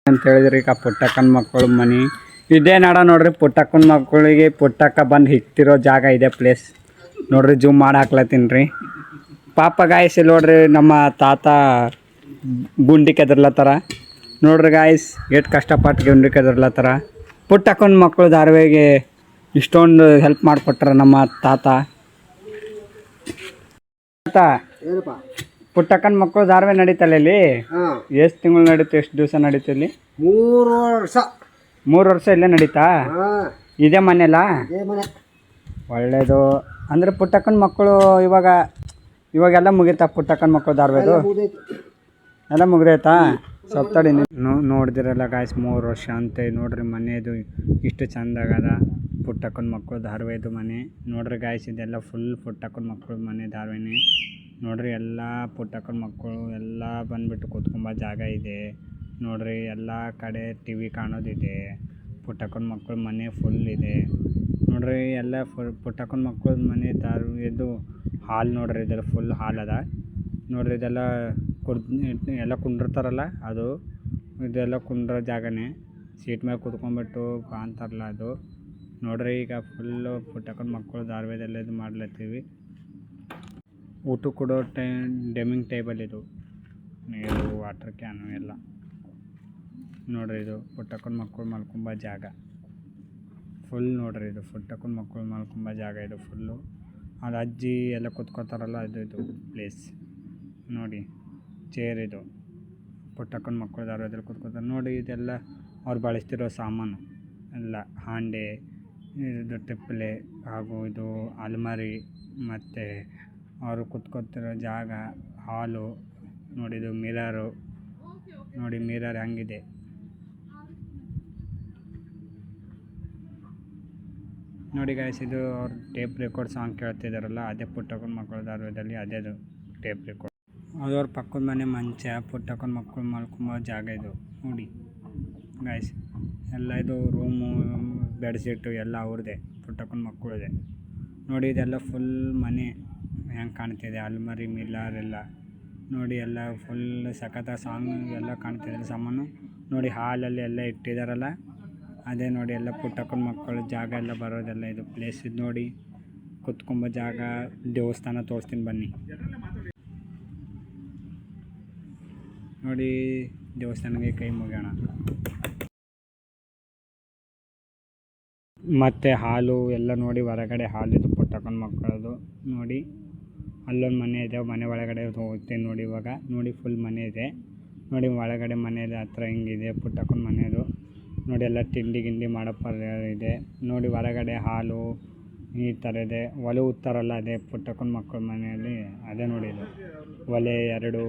ಅಂತ ಹೇಳಿದ್ರೆ ಈಗ ಪುಟ್ಟಕ್ಕನ ಮಕ್ಕಳು ಮನೆ ಇದೇ ನಾಡ ನೋಡ್ರಿ. ಪುಟ್ಟಕ್ಕನ ಮಕ್ಕಳಿಗೆ ಪುಟ್ಟಕ್ಕ ಬಂದು ಹಿಕ್ತಿರೋ ಜಾಗ ಇದೆ ಪ್ಲೇಸ್ ನೋಡ್ರಿ. ಜೂಮ್ ಮಾಡಿ ಹಾಕ್ಲತ್ತೀನಿ ರೀ. ಪಾಪ ಗಾಯ್ಸ್ ನೋಡ್ರಿ, ನಮ್ಮ ತಾತ ಗುಂಡಿ ಕೆದರ್ಲತ್ತಾರ ನೋಡ್ರಿ ಗಾಯ್ಸ್. ಎಷ್ಟು ಕಷ್ಟಪಟ್ಟು ಗುಂಡಿ ಕೆದರ್ಲತ್ತಾರ. ಪುಟ್ಟಕ್ಕನ ಮಕ್ಕಳು ಧಾರಾವಾಹಿಗೆ ಇಷ್ಟೊಂದು ಹೆಲ್ಪ್ ಮಾಡಿಕೊಟ್ರ ನಮ್ಮ ತಾತ. ಪುಟ್ಟಕ್ಕನ ಮಕ್ಕಳು ಧಾರಾವಾಹಿ ನಡೀತಲ್ಲ ಇಲ್ಲಿ. ಎಷ್ಟು ತಿಂಗಳು ನಡೀತು, ಎಷ್ಟು ದಿವಸ ನಡೀತು ಇಲ್ಲಿ? 3 ವರ್ಷ ಇಲ್ಲೇ ನಡೀತಾ? ಇದೇ ಮನೆಯಲ್ಲ? ಒಳ್ಳೇದು. ಅಂದರೆ ಪುಟ್ಟಕ್ಕನ ಮಕ್ಕಳು ಇವಾಗೆಲ್ಲ ಮುಗೀತಾ? ಪುಟ್ಟಕ್ಕನ ಮಕ್ಕಳು ಧಾರಾವಾಹಿದು ಎಲ್ಲ ಮುಗಿದೈತಾ? ಸಪ್ತಡಿ ನೋಡಿದಿರಲ್ಲ ಗಾಯ್ಸ್, 3 ವರ್ಷ ಅಂತೆ ನೋಡ್ರಿ. ಮನೆಯದು ಇಷ್ಟು ಚಂದಾಗದ ಪುಟ್ಟಕ್ಕನ ಮಕ್ಕಳು ಧಾರಾವಾಹಿದು ಮನೆ ನೋಡ್ರಿ ಗಾಯ್ಸ್. ಇದೆಲ್ಲ ಫುಲ್ ಪುಟ್ಟಕ್ಕನ ಮಕ್ಕಳು ಮನೆ ಧಾರಾವಾಹಿನೇ ನೋಡ್ರಿ. ಎಲ್ಲ ಪುಟ್ಟಕ್ಕನ ಮಕ್ಕಳು ಎಲ್ಲ ಬಂದುಬಿಟ್ಟು ಕೂತ್ಕೊಂಬ ಜಾಗ ಇದೆ ನೋಡ್ರಿ. ಎಲ್ಲ ಕಡೆ ಟಿವಿ ಕಾಣೋದಿದೆ. ಪುಟ್ಟಕ್ಕನ ಮಕ್ಕಳು ಮನೆ ಫುಲ್ ಇದೆ ನೋಡ್ರಿ. ಎಲ್ಲ ಪುಟ್ಟಕ್ಕನ ಮಕ್ಕಳು ಮನೆ ಇದು ಹಾಲ್ ನೋಡ್ರಿ. ಇದೆಲ್ಲ ಫುಲ್ ಹಾಲ್ ಅದ ನೋಡ್ರಿ. ಇದೆಲ್ಲ ಎಲ್ಲ ಕುಂಡಿರ್ತಾರಲ್ಲ ಅದು. ಇದೆಲ್ಲ ಕುಂಡ್ರೋ ಜಾಗನೇ. ಸೀಟ್ ಮೇಲೆ ಕೂತ್ಕೊಂಡ್ಬಿಟ್ಟು ಕಾಣ್ತಾರಲ್ಲ ಅದು ನೋಡ್ರಿ. ಈಗ ಫುಲ್ಲು ಪುಟ್ಟಕ್ಕನ ಮಕ್ಕಳು ಧಾರಾವಾಹಿದೆಲ್ಲ ಇದು ಮಾಡ್ಲತ್ತೀವಿ. ಊಟ ಕೊಡೋ ಡೈನಿಂಗ್ ಟೇಬಲ್ ಇದು. ನೀರು, ವಾಟರ್ ಕ್ಯಾನು ಎಲ್ಲ ನೋಡ್ರಿ. ಇದು ಪುಟ್ಟಕ್ಕನ ಮಕ್ಕಳು ಮಲ್ಕೊಂಬ ಜಾಗ ಫುಲ್ ನೋಡ್ರಿ. ಇದು ಪುಟ್ಟಕ್ಕನ ಮಕ್ಕಳು ಮಲ್ಕೊಂಬ ಜಾಗ ಇದು ಫುಲ್ಲು. ಅದು ಅಜ್ಜಿ ಎಲ್ಲ ಕೂತ್ಕೋತಾರಲ್ಲ ಇದು ಪ್ಲೇಸ್ ನೋಡಿ. ಚೇರ್ ಇದು ಪುಟ್ಟಕ್ಕನ ಮಕ್ಕಳು ಧಾರಾವಾಹಿದಲ್ಲಿ ಕೂತ್ಕೋತಾರೆ ನೋಡಿ. ಇದೆಲ್ಲ ಅವ್ರು ಬಳಸ್ತಿರೋ ಸಾಮಾನು ಎಲ್ಲ ಹಾಂಡೆ, ಇದು ಟಿಪ್ಪಲೆ ಹಾಗೂ ಇದು ಅಲ್ಮಾರಿ, ಮತ್ತು ಅವರು ಕೂತ್ಕೊತಿರೋ ಜಾಗ ಹಾಲು ನೋಡಿ. ಇದು ಮಿರರು ನೋಡಿ. ಮಿರರ್ ಹಂಗಿದೆ ನೋಡಿ ಗಾಯ್ಸ್. ಇದು ಅವ್ರು ಟೇಪ್ ರೆಕಾರ್ಡ್ ಸಾಂಗ್ ಕೇಳ್ತಿದ್ದಾರಲ್ಲ, ಅದೇ ಪುಟ್ಟಕ್ಕನ ಮಕ್ಕಳು ಧಾರಾವಾಹಿದಲ್ಲಿ ಅದೇದು ಟೇಪ್ ರೆಕಾರ್ಡ್. ಅದು ಅವ್ರ ಪಕ್ಕದ ಮನೆ ಮಂಚ. ಪುಟ್ಟಕ್ಕನ ಮಕ್ಕಳು ಮಲ್ಕೊಂಬ ಜಾಗ ಇದು ನೋಡಿ ಗಾಯ್ಸ್. ಎಲ್ಲ ಇದು ರೂಮು, ಬೆಡ್ಶೀಟು ಎಲ್ಲ ಅವ್ರದ್ದೇ, ಪುಟ್ಟಕ್ಕನ ಮಕ್ಕಳಿದೆ ನೋಡಿ. ಇದೆಲ್ಲ ಫುಲ್ ಮನೆ ಹೆಂಗೆ ಕಾಣ್ತಿದೆ. ಅಲ್ಮರಿ, ಮಿಲ್ಲರ್ ಎಲ್ಲ ನೋಡಿ. ಎಲ್ಲ ಫುಲ್ ಸಖತ್ತ ಸಾಂಗ್ ಎಲ್ಲ ಕಾಣ್ತಿದ್ದಾರೆ ಸಾಮಾನು ನೋಡಿ. ಹಾಲಲ್ಲಿ ಎಲ್ಲ ಇಟ್ಟಿದ್ದಾರಲ್ಲ ಅದೇ ನೋಡಿ. ಎಲ್ಲ ಪುಟ್ಟಕ್ಕನ ಮಕ್ಕಳು ಜಾಗ ಎಲ್ಲ ಬರೋದೆಲ್ಲ ಇದು ಪ್ಲೇಸ್ ಇದು ನೋಡಿ. ಕುತ್ಕೊಂಬ ಜಾಗ. ದೇವಸ್ಥಾನ ತೋರಿಸ್ತೀನಿ ಬನ್ನಿ ನೋಡಿ. ದೇವಸ್ಥಾನಕ್ಕೆ ಕೈ ಮುಗಿಯೋಣ. ಮತ್ತು ಹಾಲು ಎಲ್ಲ ನೋಡಿ. ಹೊರಗಡೆ ಹಾಲಿದು ಪುಟ್ಟಕ್ಕನ ಮಕ್ಕಳದು ನೋಡಿ. ಅಲ್ಲೊಂದು ಮನೆ ಇದೆ, ಮನೆ ಒಳಗಡೆ ಹೋಗ್ತೀನಿ ನೋಡಿ ಇವಾಗ ನೋಡಿ. ಫುಲ್ ಮನೆ ಇದೆ ನೋಡಿ. ಒಳಗಡೆ ಮನೆಯಲ್ಲಿ ಹತ್ರ ಹಿಂಗಿದೆ ಪುಟ್ಟಕ್ಕನ ಮನೆಯದು ನೋಡಿ. ಎಲ್ಲ ತಿಂಡಿ ಗಿಂಡಿ ಮಾಡೋ ಇದೆ ನೋಡಿ. ಹೊರಗಡೆ ಹಾಲು ಈ ಥರ ಇದೆ. ಒಲೆ ಉತ್ತಾರಲ್ಲ ಅದೇ ಪುಟ್ಟಕ್ಕನ ಮಕ್ಕಳ ಮನೆಯಲ್ಲಿ ಅದೇ ನೋಡಿ. ಇದು ಒಲೆ 2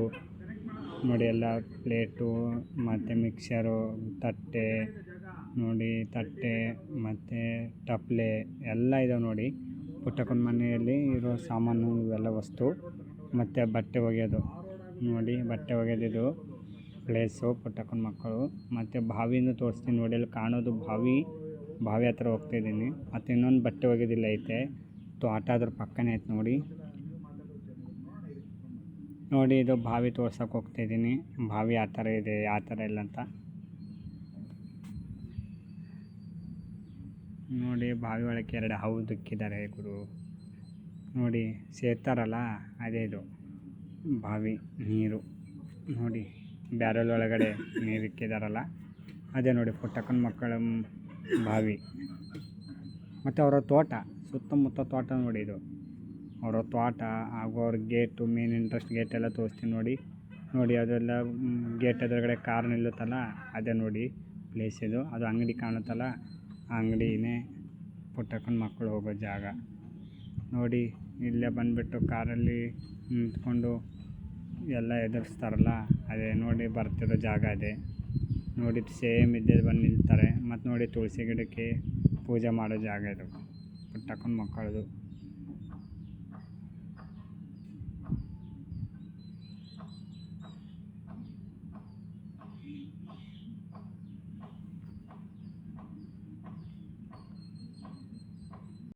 ನೋಡಿ. ಎಲ್ಲ ಪ್ಲೇಟು ಮತ್ತು ಮಿಕ್ಸರು, ತಟ್ಟೆ ನೋಡಿ. ತಟ್ಟೆ ಮತ್ತು ತಪ್ಪಲೆ ಎಲ್ಲ ಇದಾವೆ ನೋಡಿ. ಪುಟ್ಟಕ್ಕನ ಮನೆಯಲ್ಲಿ ಇರೋ ಸಾಮಾನು ಇವೆಲ್ಲ ವಸ್ತು. ಮತ್ತು ಬಟ್ಟೆ ಒಗೆಯೋದು ನೋಡಿ. ಬಟ್ಟೆ ಒಗೆಯೋದಿದು ಪ್ಲೇಸು ಪುಟ್ಟಕ್ಕನ ಮಕ್ಕಳು. ಮತ್ತು ಬಾವಿನೂ ತೋರಿಸ್ತೀನಿ ನೋಡಿ. ಅಲ್ಲಿ ಕಾಣೋದು ಬಾವಿ ಹತ್ರ ಹೋಗ್ತಾಯಿದ್ದೀನಿ. ಮತ್ತು ಇನ್ನೊಂದು ಬಟ್ಟೆ ಒಗೆಯೋದಿಲ್ಲ ಐತೆ ತೋಟ, ಅದ್ರ ಪಕ್ಕನೇ ಐತೆ ನೋಡಿ. ಇದು ಬಾವಿ ತೋರ್ಸೋಕೆ ಹೋಗ್ತಾಯಿದ್ದೀನಿ. ಬಾವಿ ಆ ಥರ ಇದೆ, ಯಾವ ಥರ ಇಲ್ಲ ಅಂತ ನೋಡಿ. ಬಾವಿ ಒಳಗೆ 2 ಹಾವು ದುಕ್ಕಿದ್ದಾರೆ ಗುರು ನೋಡಿ. ಸೇರ್ತಾರಲ್ಲ ಅದೇ ಇದು ಬಾವಿ ನೀರು ನೋಡಿ. ಬ್ಯಾರಲ್ ಒಳಗಡೆ ನೀರು ಇಕ್ಕಿದಾರಲ್ಲ ಅದೇ ನೋಡಿ ಪುಟ್ಟಕ್ಕನ ಮಕ್ಕಳ ಬಾವಿ. ಮತ್ತು ಅವರ ತೋಟ, ಸುತ್ತಮುತ್ತ ತೋಟ ನೋಡಿ. ಇದು ಅವರ ತೋಟ ಹಾಗೂ ಅವ್ರ ಗೇಟು, ಮೇನ್ ಇಂಟ್ರೆಸ್ಟ್ ಗೇಟ್ ಎಲ್ಲ ತೋರಿಸ್ತೀನಿ ನೋಡಿ. ಅದೆಲ್ಲ ಗೇಟ್ ಎದುರುಗಡೆ ಕಾರ್ ನಿಲ್ಲುತ್ತಲ್ಲ ಅದೇ ನೋಡಿ ಪ್ಲೇಸ್ ಇದು. ಅದು ಅಂಗಡಿ ಕಾಣುತ್ತಲ್ಲ ಆ ಅಂಗಡಿನೇ ಪುಟ್ಟಕ್ಕನ ಮಕ್ಕಳು ಹೋಗೋ ಜಾಗ ನೋಡಿ. ಇಲ್ಲೇ ಬಂದುಬಿಟ್ಟು ಕಾರಲ್ಲಿ ನಿಂತ್ಕೊಂಡು ಎಲ್ಲ ಎದುರಿಸ್ತಾರಲ್ಲ ಅದೇ ನೋಡಿ. ಬರ್ತಿರೋ ಜಾಗ ಅದೇ ನೋಡಿ. ಸೇಮ್ ಇದ್ದೇ ಬಂದು ನಿಲ್ತಾರೆ. ಮತ್ತು ನೋಡಿ ತುಳಸಿ ಗಿಡಕ್ಕೆ ಪೂಜೆ ಮಾಡೋ ಜಾಗ ಇದು ಪುಟ್ಟಕ್ಕನ ಮಕ್ಕಳದು.